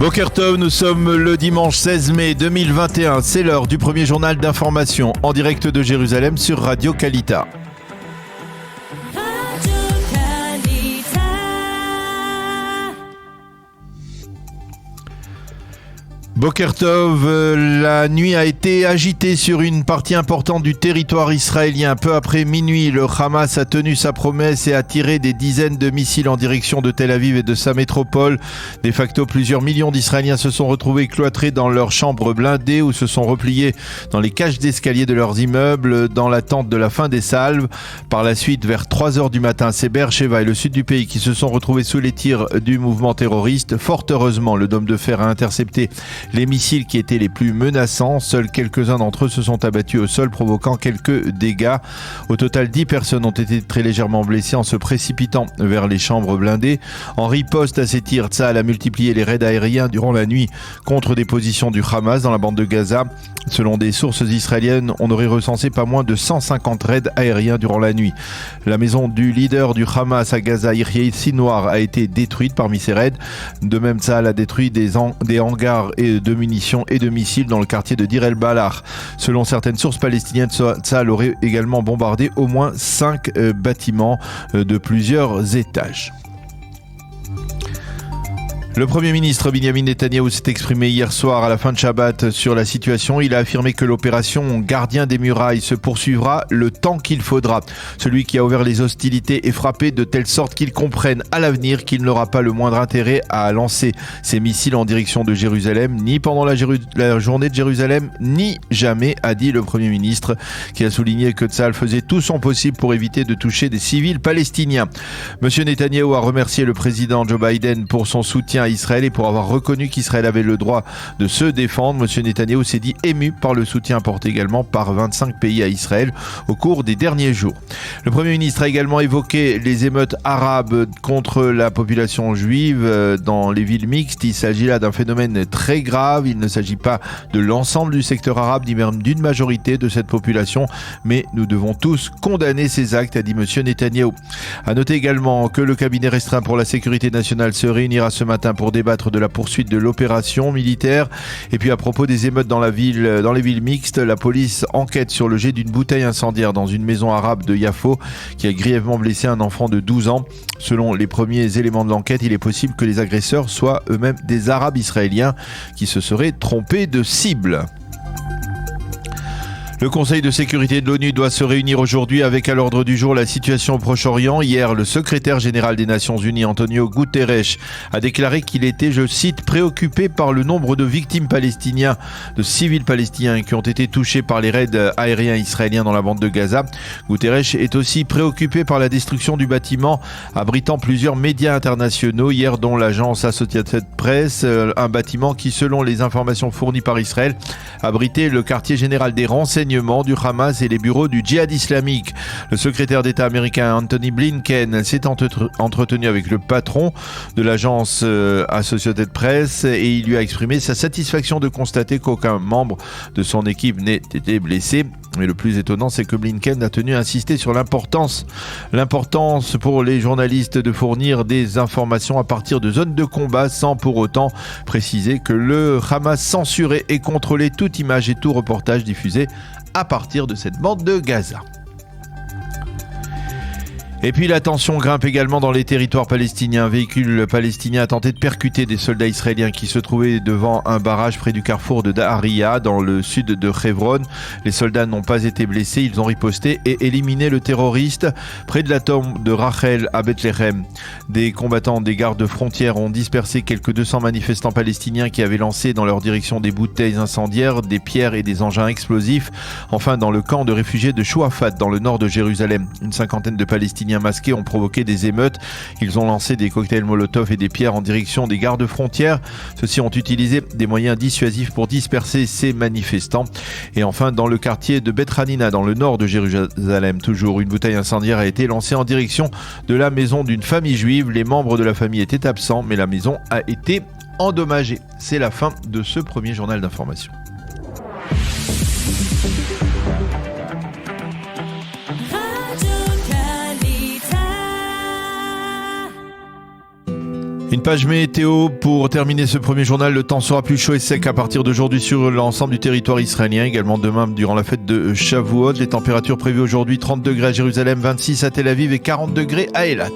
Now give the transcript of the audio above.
Boker Tov, nous sommes le dimanche 16 mai 2021. C'est l'heure du premier journal d'information en direct de Jérusalem sur Radio Kalita. Boker Tov, la nuit a été agitée sur une partie importante du territoire israélien. Peu après minuit, le Hamas a tenu sa promesse et a tiré des dizaines de missiles en direction de Tel Aviv et de sa métropole. De facto, plusieurs millions d'Israéliens se sont retrouvés cloîtrés dans leurs chambres blindées ou se sont repliés dans les cages d'escalier de leurs immeubles dans l'attente de la fin des salves. Par la suite, vers 3h du matin, c'est Be'er-Sheva et le sud du pays qui se sont retrouvés sous les tirs du mouvement terroriste. Fort heureusement, le dôme de fer a intercepté les missiles qui étaient les plus menaçants. Seuls quelques-uns d'entre eux se sont abattus au sol, provoquant quelques dégâts. Au total, 10 personnes ont été très légèrement blessées en se précipitant vers les chambres blindées. En riposte à ces tirs, Tsahal a multiplié les raids aériens durant la nuit contre des positions du Hamas dans la bande de Gaza. Selon des sources israéliennes, on aurait recensé pas moins de 150 raids aériens durant la nuit. La maison du leader du Hamas à Gaza, Yahya Sinwar, a été détruite parmi ces raids. De même, Tsahal a détruit des hangars et de munitions et de missiles dans le quartier de Dir el-Balah. Selon certaines sources palestiniennes, Tsahal aurait également bombardé au moins 5 bâtiments de plusieurs étages. Le Premier ministre Benjamin Netanyahou s'est exprimé hier soir à la fin de Shabbat sur la situation. Il a affirmé que l'opération Gardien des murailles se poursuivra le temps qu'il faudra. Celui qui a ouvert les hostilités est frappé de telle sorte qu'il comprenne à l'avenir qu'il n'aura pas le moindre intérêt à lancer ses missiles en direction de Jérusalem, ni pendant la journée de Jérusalem, ni jamais, a dit le Premier ministre, qui a souligné que Tsahal faisait tout son possible pour éviter de toucher des civils palestiniens. Monsieur Netanyahou a remercié le président Joe Biden pour son soutien à Israël et pour avoir reconnu qu'Israël avait le droit de se défendre. Monsieur Netanyahou s'est dit ému par le soutien apporté également par 25 pays à Israël au cours des derniers jours. Le Premier ministre a également évoqué les émeutes arabes contre la population juive dans les villes mixtes. Il s'agit là d'un phénomène très grave. Il ne s'agit pas de l'ensemble du secteur arabe, ni même d'une majorité de cette population, mais nous devons tous condamner ces actes, a dit Monsieur Netanyahou. A noter également que le cabinet restreint pour la sécurité nationale se réunira ce matin pour débattre de la poursuite de l'opération militaire. Et puis à propos des émeutes dans les villes mixtes, la police enquête sur le jet d'une bouteille incendiaire dans une maison arabe de Yafo qui a grièvement blessé un enfant de 12 ans. Selon les premiers éléments de l'enquête, il est possible que les agresseurs soient eux-mêmes des Arabes israéliens qui se seraient trompés de cible. Le Conseil de sécurité de l'ONU doit se réunir aujourd'hui avec à l'ordre du jour la situation au Proche-Orient. Hier, le secrétaire général des Nations Unies, Antonio Guterres, a déclaré qu'il était, je cite, préoccupé par le nombre de victimes palestiniens, de civils palestiniens qui ont été touchés par les raids aériens israéliens dans la bande de Gaza. Guterres est aussi préoccupé par la destruction du bâtiment abritant plusieurs médias internationaux hier, dont l'agence Associated Press, un bâtiment qui, selon les informations fournies par Israël, abritait le quartier général des renseignements du Hamas et les bureaux du djihad islamique. Le secrétaire d'État américain Anthony Blinken s'est entretenu avec le patron de l'agence Associated Press et il lui a exprimé sa satisfaction de constater qu'aucun membre de son équipe n'ait été blessé. Mais le plus étonnant, c'est que Blinken a tenu à insister sur l'importance pour les journalistes de fournir des informations à partir de zones de combat sans pour autant préciser que le Hamas censurait et contrôlait toute image et tout reportage diffusé à partir de cette bande de Gaza. Et puis la tension grimpe également dans les territoires palestiniens. Un véhicule palestinien a tenté de percuter des soldats israéliens qui se trouvaient devant un barrage près du carrefour de Daharia, dans le sud de Hebron. Les soldats n'ont pas été blessés, ils ont riposté et éliminé le terroriste. Près de la tombe de Rachel à Bethléem, des combattants des gardes frontières ont dispersé quelques 200 manifestants palestiniens qui avaient lancé dans leur direction des bouteilles incendiaires, des pierres et des engins explosifs. Enfin, dans le camp de réfugiés de Chouafat, dans le nord de Jérusalem, une cinquantaine de Palestiniens masqués ont provoqué des émeutes. Ils ont lancé des cocktails Molotov et des pierres en direction des gardes frontières. Ceux-ci ont utilisé des moyens dissuasifs pour disperser ces manifestants. Et enfin, dans le quartier de Beth Hanina, dans le nord de Jérusalem, toujours, une bouteille incendiaire a été lancée en direction de la maison d'une famille juive. Les membres de la famille étaient absents, mais la maison a été endommagée. C'est la fin de ce premier journal d'information. Une page météo pour terminer ce premier journal. Le temps sera plus chaud et sec à partir d'aujourd'hui sur l'ensemble du territoire israélien. Également demain durant la fête de Shavuot. Les températures prévues aujourd'hui 30 degrés à Jérusalem, 26 à Tel Aviv et 40 degrés à Eilat.